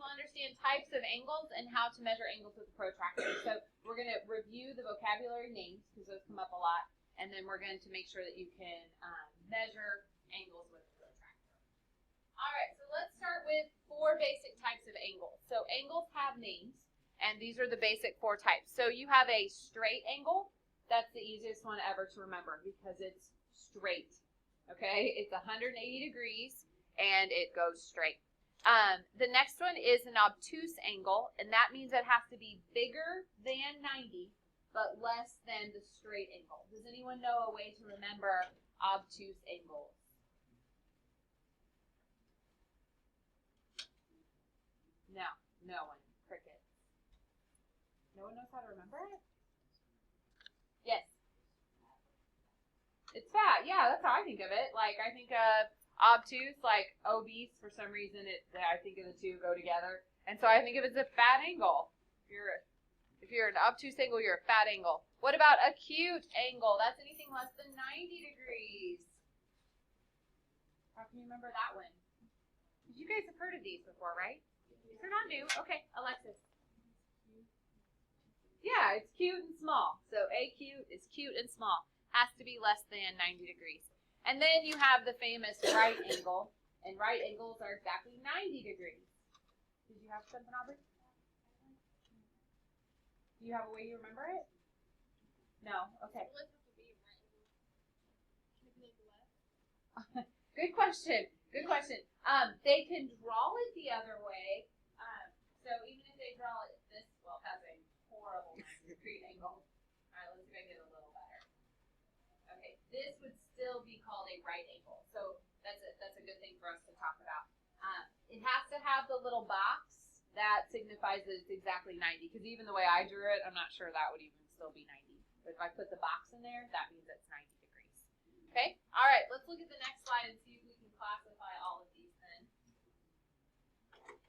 will understand types of angles and how to measure angles with a protractor. So we're going to review the vocabulary names because those come up a lot, and then we're going to make sure that you can measure angles with a protractor. All right, so let's start with 4 basic types of angles. So angles have names, and these are the basic 4 types. So you have a straight angle. That's the easiest one ever to remember because it's straight. Okay, it's 180 degrees, and it goes straight. The next one is an obtuse angle, and that means it has to be bigger than 90, but less than the straight angle. Does anyone know a way to remember obtuse angles? No, no one. Crickets. No one knows how to remember it? Yes. It's fat. Yeah, that's how I think of it. Like, I think of obtuse, like obese. For some reason, I think of the two go together. And so I think of it as a fat angle. If you're an obtuse angle, you're a fat angle. What about acute angle? That's anything less than 90 degrees. How can you remember that one? You guys have heard of these before, right? They're not new. Okay, Alexis. Yeah, it's cute and small. So acute is cute and small. Has to be less than 90 degrees. And then you have the famous right angle. And right angles are exactly 90 degrees. Did you have something, Aubrey? Do you have a way you remember it? No? Okay. Good question. Good question. They can draw it the other way. So even if they draw it this, well, that's a horrible 90-degree angle. All right, let's make it a little better. Okay, this would still be called a right angle. So that's a good thing for us to talk about. It has to have the little box that signifies that it's exactly 90. Because even the way I drew it, I'm not sure that would even still be 90. But if I put the box in there, that means it's 90 degrees. Okay? All right, let's look at the next slide and see if we can classify all of these then.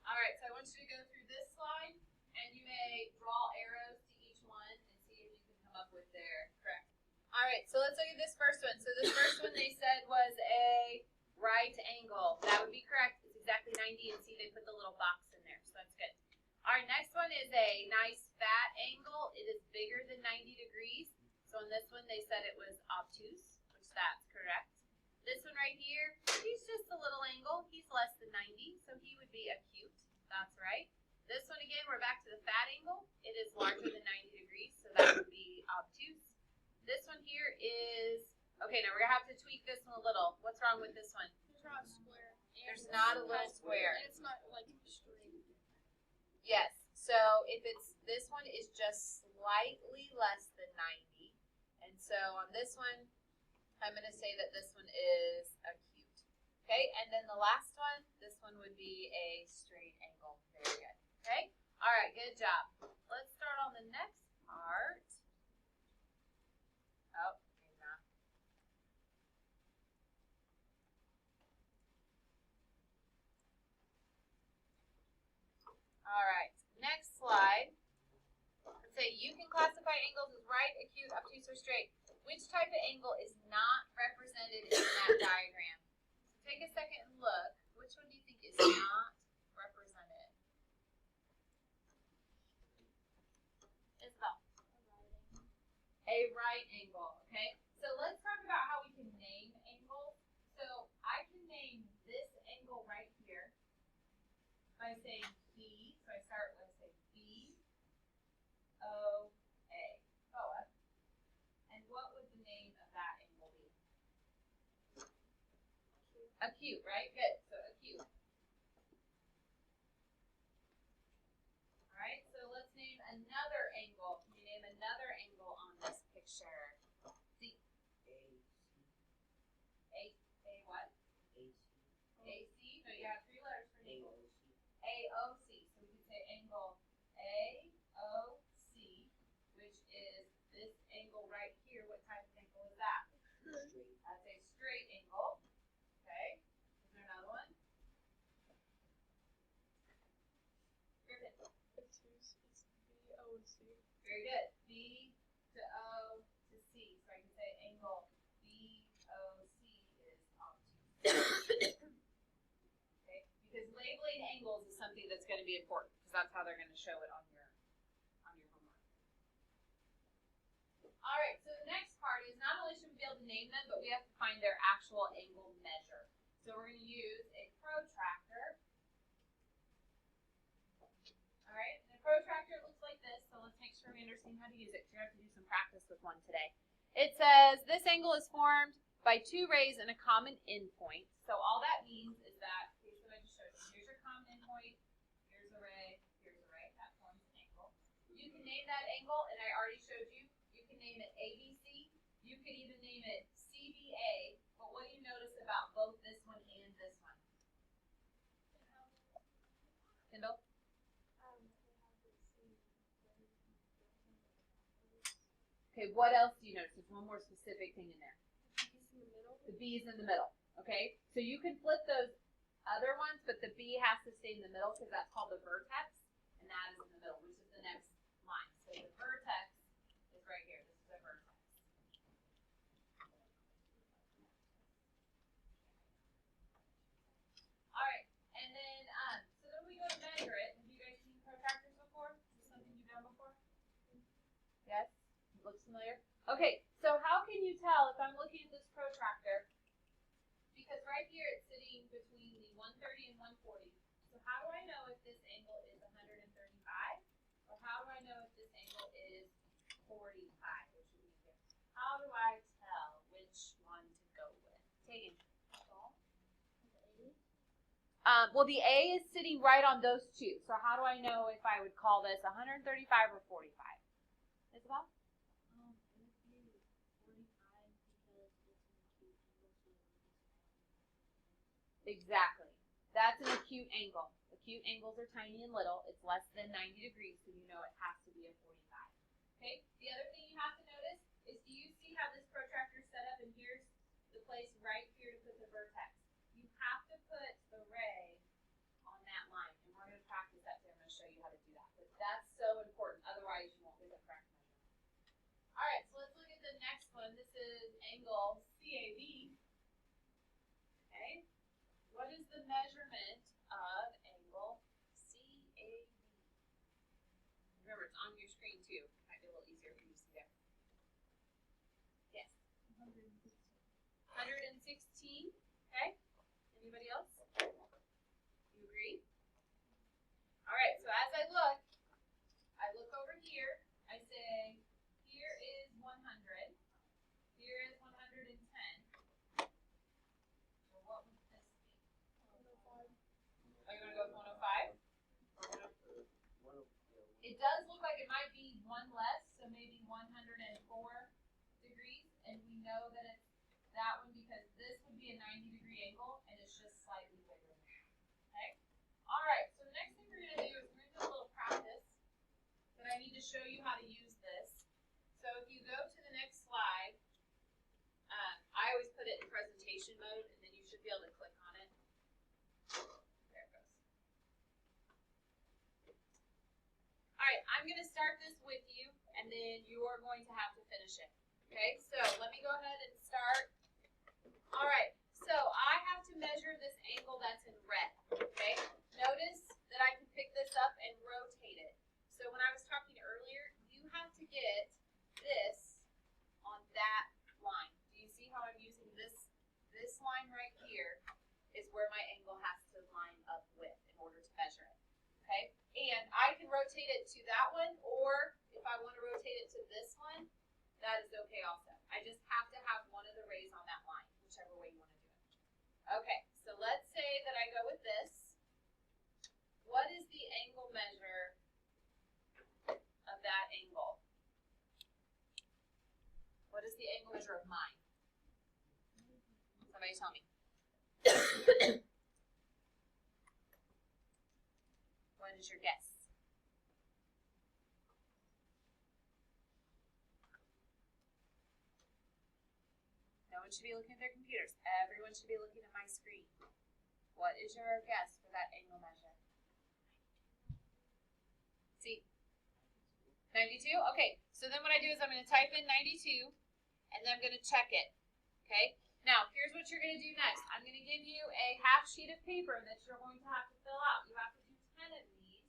All right, so I want you to go through this slide, and you may draw arrows to each one and see if you can come up with their correct. All right, so let's look at this first one. So this first one they said was a right angle. That would be correct. It's exactly 90, and see they put the little box in there, so that's good. All right, next one is a nice fat angle. It is bigger than 90 degrees. So on this one they said it was obtuse, which that's correct. This one right here, he's just a little angle. He's less than 90, so he would be acute. That's right. This one again, we're back to the fat angle. It is larger than 90 degrees, so that would be obtuse. This one here is, okay, now we're going to have to tweak this one a little. What's wrong with this one? There's not a square. There's not a little square. And it's not like straight. Yes, so if it's, this one is just slightly less than 90. And so on this one, I'm going to say that this one is acute. Okay, and then the last one, this one would be a straight angle. Very good. Okay, all right, good job. Let's start on the next part. Oh, maybe not. All right, next slide. Let's say you can classify angles as right, acute, obtuse, or straight. Which type of angle is not represented in that diagram? So take a second and look. Which one do you think is not represented? Isabel. A right angle, okay? So let's talk about how we can name angles. So I can name this angle right here by saying B. So I start with, say, B, O, A. BOA. And what would the name of that angle be? Acute, right? Good. So acute. All right. So let's name another angle. Can you name another angle on this picture? C. A what? AC. No, you have 3 letters for an angle. AOC. So we could say angle AOC, which is this angle right here. What type of angle is that? That's a straight angle. Okay. Is there another one? Griffin. It's B, O, and C. Very good. B to O to C. So I can say angle BOC is obtuse. Okay. Because labeling plane angles is something that's going to be important because that's how they're going to show it on your homework. All right, so the next part is not only should we be able to name them, but we have to find their actual angle measure. So we're going to use a protractor. All right, and a protractor looks like this, so let's make sure we understand how to use it. You're going to have to do some practice with one today. It says this angle is formed by two rays and a common endpoint. So all that means is that, here's what I just showed you. Here's your common endpoint, here's a ray, that forms an angle. You can name that angle, and I already showed you. You can name it ABC. You could even name it CBA. But what do you notice about both this one and this one? Kendall? Okay, what else do you notice? There's one more specific thing in there. The B is in the middle. Okay, so you can flip those other ones, but the B has to stay in the middle because that's called the vertex, and that is in the middle, which is the next line. So the vertex is right here. This is a vertex. All right, and then so then we go to measure it. Have you guys seen protractors before? Is this something you've done before? Yes. Looks familiar? Okay, so how can you tell if I'm looking at this protractor? Because right here it's sitting between the 130 and 140. So how do I know if this angle is 135? Or how do I know if this angle is 45, which would be here? How do I tell which one to go with? Tegan. Well, the A is sitting right on those two. So how do I know if I would call this 135 or 45? Isabel? Exactly. That's an acute angle. Acute angles are tiny and little. It's less than 90 degrees, so you know it has to be a 45. Okay? The other thing you have to notice is, do you see how this protractor is set up, and here's the place right here to put the vertex? You have to put the ray on that line, and we're going to practice that today. I'm going to show you how to do that. But that's so important. Otherwise, you won't get the correct measurement. All right, so let's look at the next one. This is angle CAB. Okay? What is the measurement of angle CAB? Remember, it's on your screen too. Might be a little easier for you to see there. Yes. 116. 116. Okay. Anybody else? You agree? All right. So as I look over here. I say, here is 100. Here is 110. So what would this be? 105. Are you going to go with 105? It does look like it might be one less, so maybe 104 degrees, and we know that it's that one because this would be a 90-degree angle, and it's just slightly bigger than that. Okay? All right, so the next thing we're going to do is we're going to do a little practice, but I need to show you how to use this. So if you go to the next slide, I always put it in presentation mode, and then you should be able to click on it. There it goes. All right, I'm going to start this with you, and then you are going to have to finish it. Okay, so let me go ahead and start. All right, so I have to measure this angle that's in red. Okay, notice that I can pick this up and rotate it. So when I was talking earlier, you have to get this on that line. Do you see how I'm using this? This line right here is where my angle has to line up with in order to measure it. Okay, and I can rotate it to that one, or if I want to rotate it to this one, that is okay also. I just have to have one of the rays on that line, whichever way you want to do it. Okay, so let's say that I go with this. What is the angle measure of that angle? What is the angle measure of mine? Somebody tell me. What is your guess? No one should be looking at their computers. Everyone should be looking at my screen. What is your guess for that angle measure? See? 92? Okay, so then what I do is I'm going to type in 92, and then I'm going to check it. Okay? Now, here's what you're going to do next. I'm going to give you a half sheet of paper that you're going to have to fill out. You have to do 10 of these.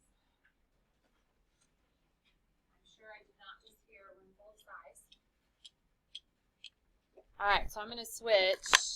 I'm sure I did not just hear a room full of size. All right, so I'm going to switch